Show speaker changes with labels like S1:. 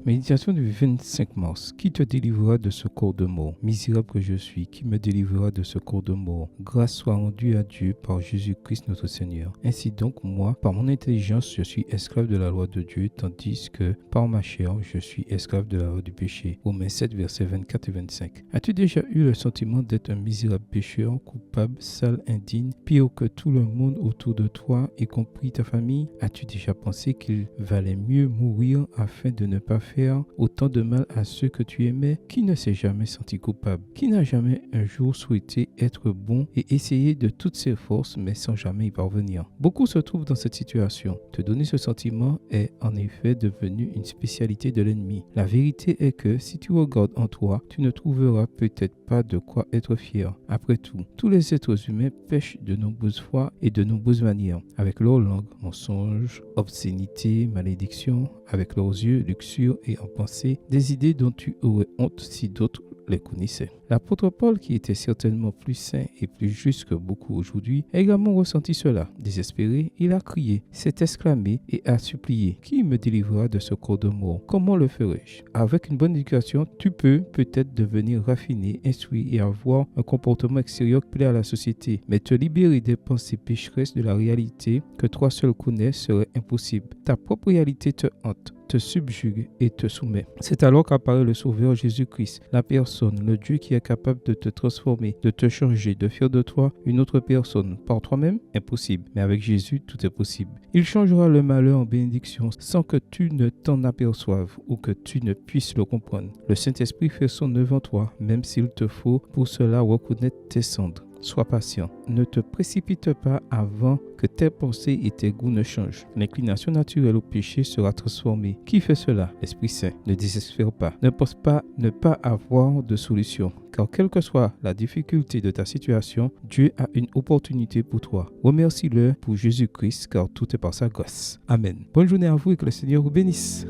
S1: Méditation du 25 mars. Qui te délivrera de ce corps de mort? Misérable que je suis, qui me délivrera de ce corps de mort? Grâce soit rendue à Dieu par Jésus-Christ notre Seigneur. Ainsi donc, moi, par mon intelligence, je suis esclave de la loi de Dieu, tandis que par ma chair, je suis esclave de la loi du péché. Romains 7, versets 24 et 25. As-tu déjà eu le sentiment d'être un misérable pécheur, coupable, sale, indigne, pire que tout le monde autour de toi, y compris ta famille? As-tu déjà pensé qu'il valait mieux mourir afin de ne pas faire autant de mal à ceux que tu aimais? Qui ne s'est jamais senti coupable? Qui n'a jamais un jour souhaité être bon et essayer de toutes ses forces mais sans jamais y parvenir? Beaucoup se trouvent dans cette situation. Te donner ce sentiment est en effet devenu une spécialité de l'ennemi. La vérité est que si tu regardes en toi, tu ne trouveras peut-être pas de quoi être fier. Après tout, tous les êtres humains pêchent de nombreuses fois et de nombreuses manières, avec leur langue, mensonge, obscénité, malédiction, avec leurs yeux, luxure et en pensée, des idées dont tu aurais honte si d'autres les connaissaient. L'apôtre Paul, qui était certainement plus saint et plus juste que beaucoup aujourd'hui, a également ressenti cela. Désespéré, il a crié, s'est exclamé et a supplié: qui me délivrera de ce corps de mort? Comment le ferai-je? Avec une bonne éducation, tu peux peut-être devenir raffiné, instruit et avoir un comportement extérieur qui plaît à la société, mais te libérer des pensées pécheresses de la réalité que toi seul connais serait impossible. Ta propre réalité te hante, te subjugue et te soumet. C'est alors qu'apparaît le Sauveur Jésus-Christ, la personne, le Dieu qui est capable de te transformer, de te changer, de faire de toi une autre personne. Par toi-même, impossible. Mais avec Jésus, tout est possible. Il changera le malheur en bénédiction sans que tu ne t'en aperçoives ou que tu ne puisses le comprendre. Le Saint-Esprit fait son œuvre en toi, même s'il te faut pour cela reconnaître tes cendres. Sois patient. Ne te précipite pas avant que tes pensées et tes goûts ne changent. L'inclination naturelle au péché sera transformée. Qui fait cela? L'Esprit Saint. Ne désespère pas. Ne pense pas ne pas avoir de solution. Car quelle que soit la difficulté de ta situation, Dieu a une opportunité pour toi. Remercie-le pour Jésus-Christ, car tout est par sa grâce. Amen. Bonne journée à vous et que le Seigneur vous bénisse.